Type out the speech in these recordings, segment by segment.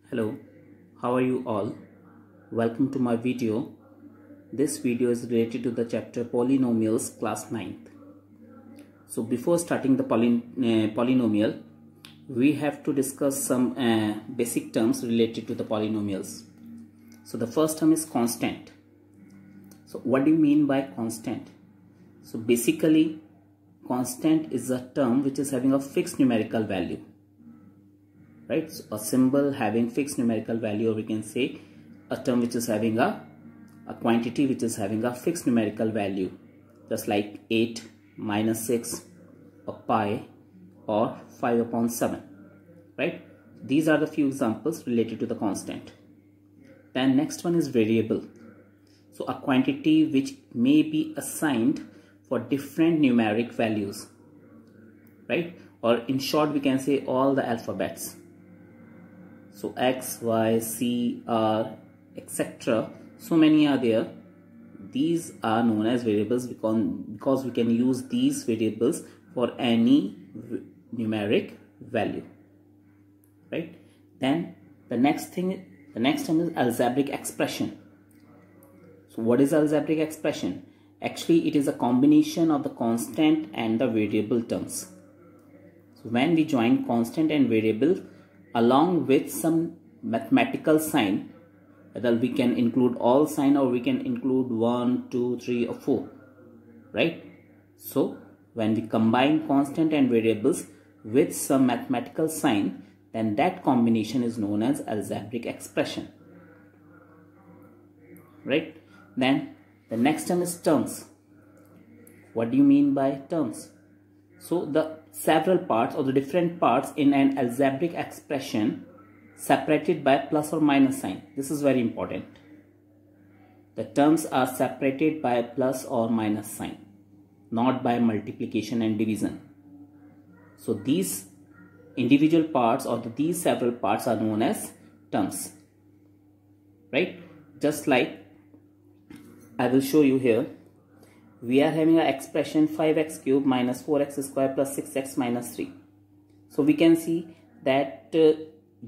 Hello, how are you all? Welcome to my video. This video is related to the chapter Polynomials class 9th. So before starting the polynomial, we have to discuss some basic terms related to the polynomials. So the first term is constant. So what do you mean by constant? So basically, constant is a term which is having a fixed numerical value. Right, so a symbol having fixed numerical value, or we can say a term which is having a quantity which is having a fixed numerical value, just like 8, -6, or pi, or 5/7. Right, these are the few examples related to the constant. Then next one is variable. So a quantity which may be assigned for different numeric values, right, or in short we can say all the alphabets. So X, Y, C, R, etc. So many are there. These are known as variables because we can use these variables for any numeric value. Right? Then the next term is algebraic expression. So what is algebraic expression? Actually, it is a combination of the constant and the variable terms. So when we join constant and variable along with some mathematical sign, whether we can include all sign or we can include 1, 2, 3 or 4, right? So when we combine constant and variables with some mathematical sign, then that combination is known as algebraic expression, right? Then the next term is terms. What do you mean by terms? So the several parts or the different parts in an algebraic expression separated by plus or minus sign. This is very important. The terms are separated by plus or minus sign, not by multiplication and division. So these individual parts or these several parts are known as terms, right? Just like I will show you here. We are having an expression 5x cubed minus 4x square plus 6x minus 3. So we can see that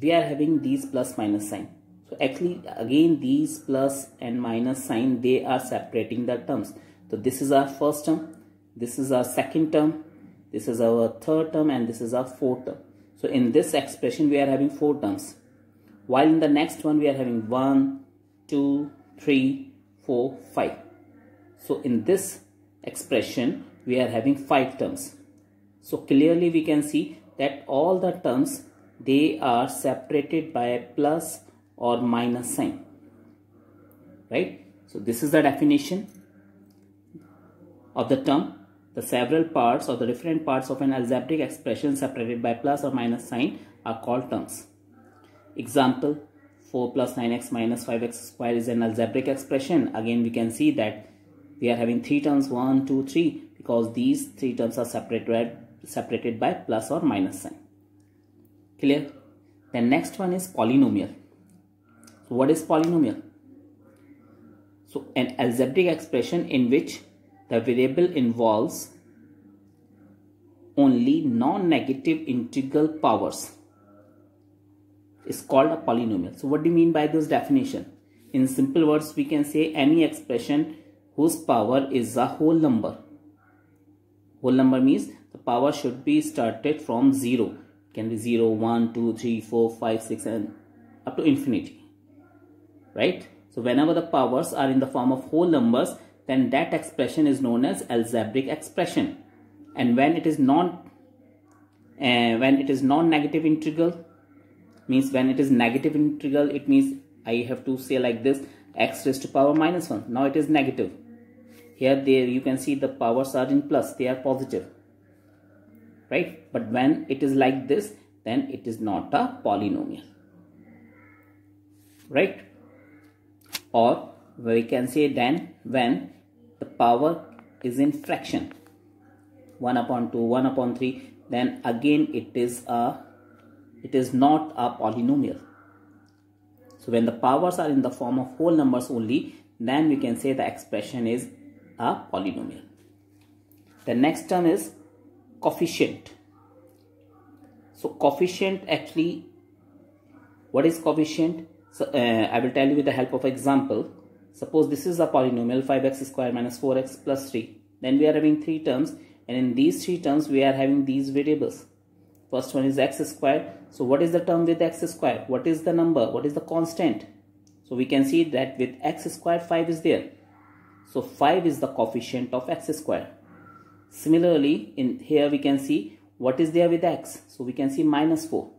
we are having these plus minus sign. So actually again these plus and minus sign, they are separating the terms. So this is our first term, this is our second term, this is our third term, and this is our fourth term. So in this expression we are having 4 terms, while in the next one we are having 1, 2, 3, 4, 5. So in this expression we are having 5 terms. So clearly we can see that all the terms, they are separated by a plus or minus sign, right? So this is the definition of the term. The several parts or the different parts of an algebraic expression separated by plus or minus sign are called terms. Example, 4 plus 9x minus 5x square is an algebraic expression. Again we can see that we are having 3 terms, 1, 2, 3, because these 3 terms are separated by plus or minus sign. Clear? The next one is polynomial. So what is polynomial? So an algebraic expression in which the variable involves only non-negative integral powers is called a polynomial. So what do you mean by this definition? In simple words, we can say any expression whose power is a whole number. Whole number means the power should be started from 0. It can be 0, 1, 2, 3, 4, 5, 6 and up to infinity. Right? So whenever the powers are in the form of whole numbers, then that expression is known as algebraic expression. And when it is non-negative integral, means when it is negative integral, it means I have to say like this, x raised to power minus 1. Now it is negative. Here there you can see the powers are in plus, they are positive, right? But when it is like this, then it is not a polynomial, right? Or we can say then when the power is in fraction, 1/2, 1/3, then again it is not a polynomial. So when the powers are in the form of whole numbers only, then we can say the expression is a polynomial. The next term is coefficient. So coefficient actually What is coefficient? So I will tell you with the help of example. Suppose this is a polynomial 5x square minus 4x plus 3. Then we are having 3 terms, and in these 3 terms we are having these variables. First one is x square. So what is the term with x square? What is the number? What is the constant? So we can see that with x square 5 is there. So 5 is the coefficient of x square. Similarly, in here we can see what is there with x. So we can see minus 4.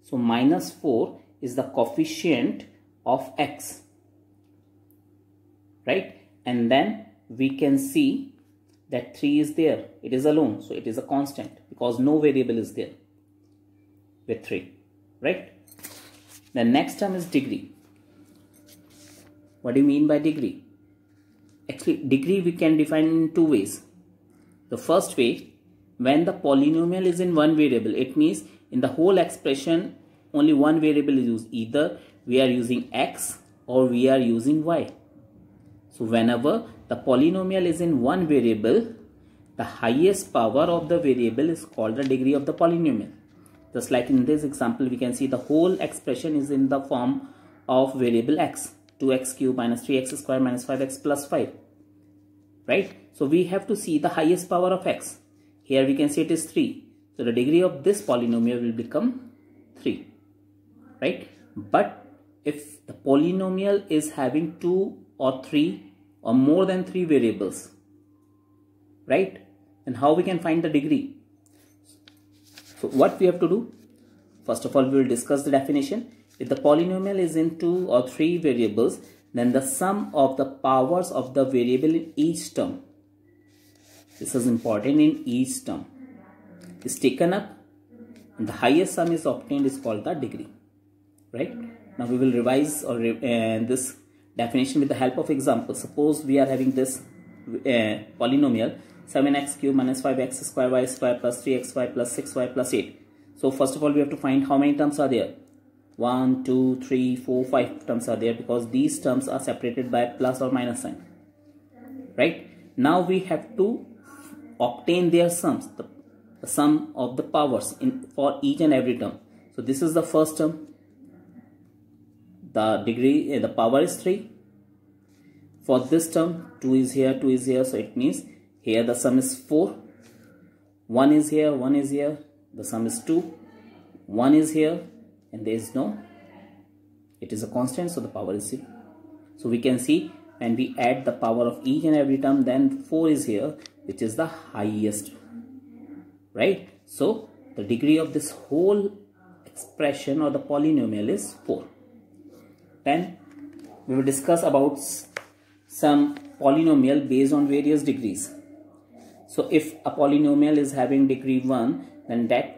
So minus 4 is the coefficient of x. Right? And then we can see that 3 is there. It is alone. So it is a constant because no variable is there with 3. Right? The next term is degree. What do you mean by degree? Actually, degree we can define in 2 ways. The first way, when the polynomial is in one variable, it means in the whole expression only one variable is used. Either we are using x or we are using y. So whenever the polynomial is in one variable, the highest power of the variable is called the degree of the polynomial. Just like in this example, we can see the whole expression is in the form of variable x. 2x cube minus 3x square minus 5x plus 5. Right? So we have to see the highest power of x. Here we can see it is 3. So the degree of this polynomial will become 3. Right? But if the polynomial is having 2 or 3 or more than 3 variables, right? Then how we can find the degree? So what we have to do? First of all, we will discuss the definition. If the polynomial is in 2 or 3 variables, then the sum of the powers of the variable in each term, this is important, in each term, is taken up, and the highest sum is obtained is called the degree. Right? Now we will revise this definition with the help of example. Suppose we are having this polynomial 7x cube minus 5x square y square plus 3xy plus 6y plus 8. So first of all, we have to find how many terms are there. 1, 2, 3, 4, 5 terms are there because these terms are separated by plus or minus sign. Right? Now we have to obtain their sums, the sum of the powers for each and every term. So this is the first term. The degree, the power is 3. For this term, 2 is here, 2 is here. So it means here the sum is 4. 1 is here, 1 is here. The sum is 2. 1 is here and there is no. It is a constant, so the power is 0. So we can see when we add the power of each and every term, then 4 is here, which is the highest. Right? So the degree of this whole expression or the polynomial is 4. Then we will discuss about some polynomial based on various degrees. So if a polynomial is having degree 1, then that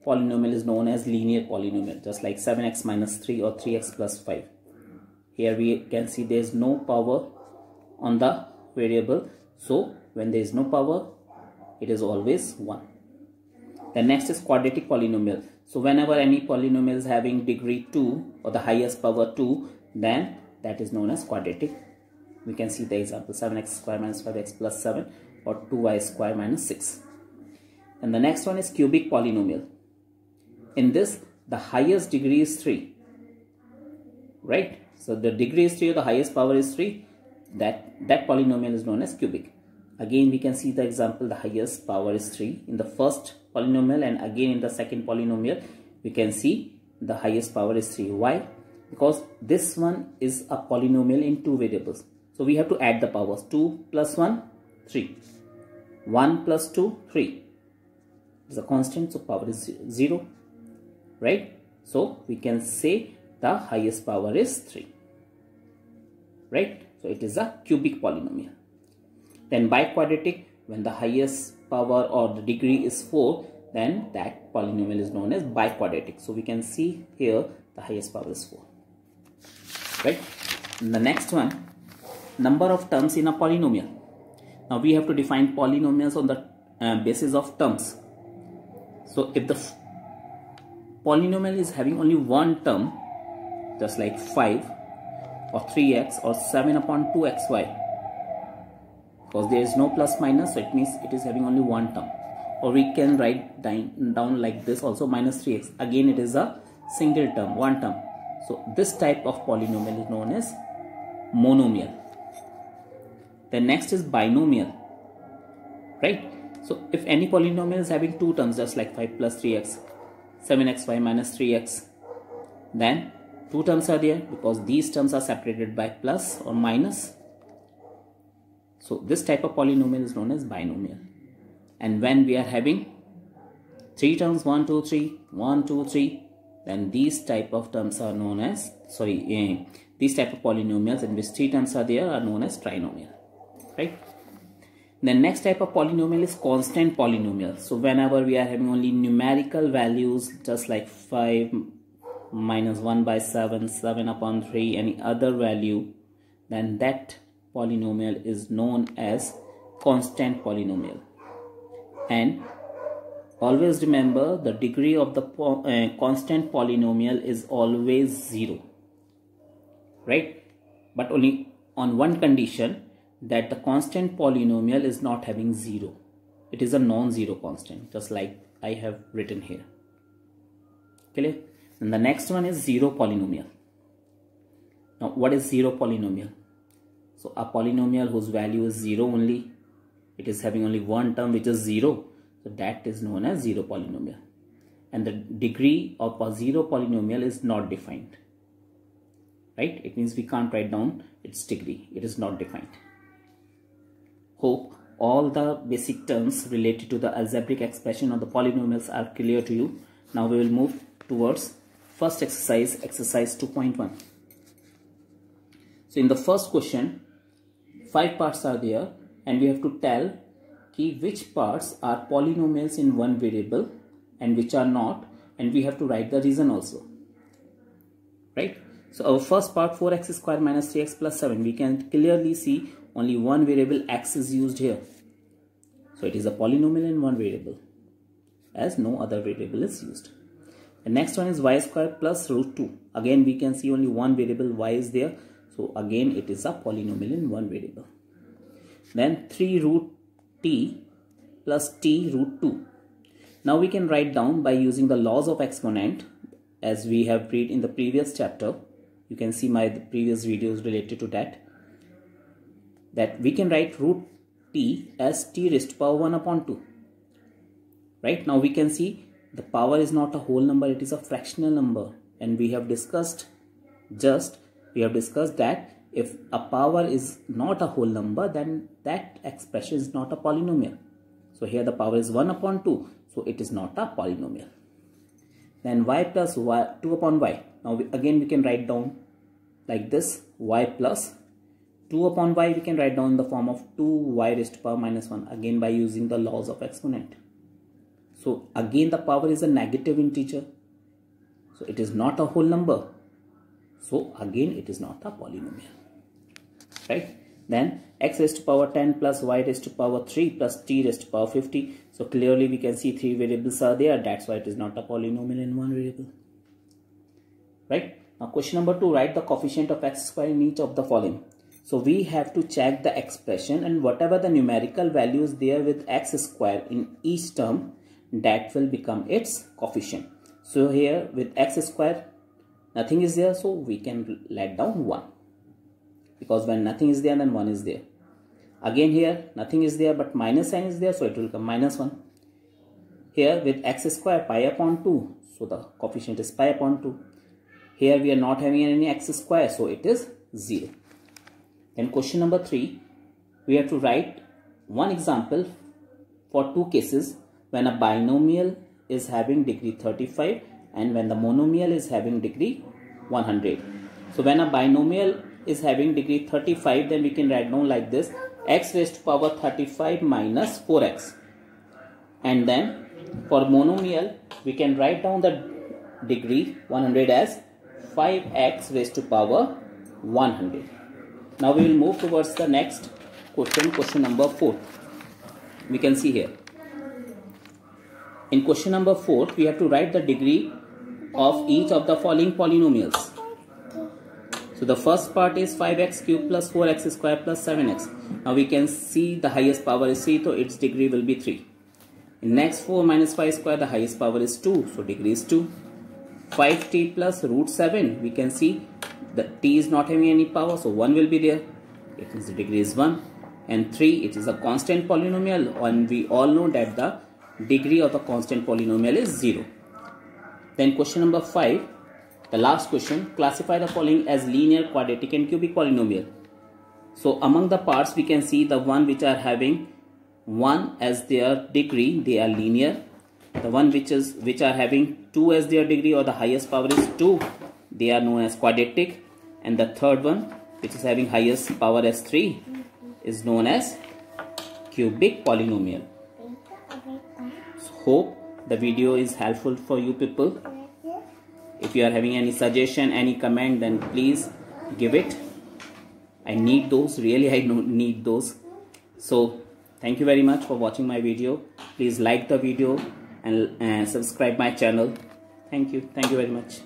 polynomial is known as linear polynomial, just like 7x minus 3 or 3x plus 5. Here we can see there is no power on the variable. So when there is no power, it is always 1. The next is quadratic polynomial. So whenever any polynomial is having degree 2 or the highest power 2, then that is known as quadratic. We can see the example 7x square minus 5x plus 7 or 2y square minus 6. And the next one is cubic polynomial. In this, the highest degree is 3. Right? So the degree is 3 or the highest power is 3. That polynomial is known as cubic. Again, we can see the example, the highest power is 3 in the first polynomial, and again in the second polynomial we can see the highest power is 3. Why? Because this one is a polynomial in 2 variables. So we have to add the powers. 2 plus 1, 3. 1 plus 2, 3. It is a constant, so power is 0. Right? So we can say the highest power is 3. Right? So it is a cubic polynomial. Then biquadratic, when the highest power or the degree is 4, then that polynomial is known as biquadratic. So we can see here the highest power is 4. Right? And the next one, number of terms in a polynomial. Now we have to define polynomials on the basis of terms. So if the polynomial is having only one term, just like 5 or 3x or 7 upon 2xy, because there is no plus minus, so it means it is having only one term. Or we can write down like this also, minus 3x. Again it is a single term, one term. So this type of polynomial is known as monomial. The next is binomial, right? So if any polynomial is having two terms, just like 5 plus 3x, 7xy minus 3x, then two terms are there because these terms are separated by plus or minus. So this type of polynomial is known as binomial. And when we are having three terms, 1, 2, 3, 1, 2, 3, then these type of terms are known as, these type of polynomials in which three terms are there are known as trinomial, right? The next type of polynomial is constant polynomial. So whenever we are having only numerical values, just like 5 minus 1 by 7, 7 upon 3, any other value, then that polynomial is known as constant polynomial. And always remember, the degree of the constant polynomial is always 0, right? But only on one condition, that the constant polynomial is not having 0. It is a non-zero constant, just like I have written here. Clear? And the next one is zero polynomial. Now what is zero polynomial? So a polynomial whose value is 0 only, it is having only one term which is 0, so that is known as zero polynomial. And the degree of a zero polynomial is not defined, right? It means we can't write down its degree, it is not defined. Hope all the basic terms related to the algebraic expression of the polynomials are clear to you. Now we will move towards first exercise, exercise 2.1. So in the first question, 5 parts are there and we have to tell which parts are polynomials in one variable and which are not, and we have to write the reason also, right? So our first part, 4x square minus 3x plus 7, we can clearly see only one variable x is used here. So it is a polynomial in one variable as no other variable is used. The next one is y square plus root 2. Again we can see only one variable y is there. So again it is a polynomial in one variable. Then 3 root t plus t root 2. Now we can write down by using the laws of exponent as we have read in the previous chapter. You can see my previous videos related to that we can write root t as t raised to power 1 upon 2. Right? Now we can see the power is not a whole number, it is a fractional number, and we have discussed that if a power is not a whole number, then that expression is not a polynomial. So here the power is 1 upon 2, so it is not a polynomial. Then y plus y 2 upon y. Now again we can write down like this, y plus 2 upon y we can write down in the form of 2y raised to power minus 1, again by using the laws of exponent. So again the power is a negative integer, so it is not a whole number, so again it is not a polynomial, right? Then x raised to power 10 plus y raised to power 3 plus t raised to power 50. So clearly we can see 3 variables are there, that's why it is not a polynomial in one variable, right? Now question number 2, write the coefficient of x square in each of the following. So we have to check the expression, and whatever the numerical value is there with x square in each term, that will become its coefficient. So here with x square nothing is there, so we can let down 1, because when nothing is there then 1 is there. Again here nothing is there but minus sign is there, so it will come minus 1. Here with x square pi upon 2, so the coefficient is pi upon 2. Here we are not having any x square, so it is 0. Then question number 3, we have to write one example for two cases when a binomial is having degree 35 and when the monomial is having degree 100. So when a binomial is having degree 35, then we can write down like this, x raised to power 35 minus 4x. And then for monomial we can write down the degree 100 as 5x raised to power 100. Now we will move towards the next question, question number 4. We can see here. In question number 4, we have to write the degree of each of the following polynomials. So the first part is 5x cube plus 4x square plus 7x. Now we can see the highest power is 3, so its degree will be 3. In next 4 minus 5 square, the highest power is 2, so degree is 2. 5t plus root 7. We can see the t is not having any power, so 1 will be there. It means the degree is 1. And 3, it is a constant polynomial, and we all know that the degree of the constant polynomial is 0. Then question number 5, the last question, classify the following as linear, quadratic and cubic polynomial. So among the parts we can see the one which are having 1 as their degree, they are linear. The one which are having 2 as their degree, or the highest power is 2, they are known as quadratic. And the third one, which is having highest power as 3, is known as cubic polynomial. So hope the video is helpful for you people. If you are having any suggestion, any comment, then please give it. I need those, really I need those. So thank you very much for watching my video. Please like the video and subscribe my channel. Thank you very much.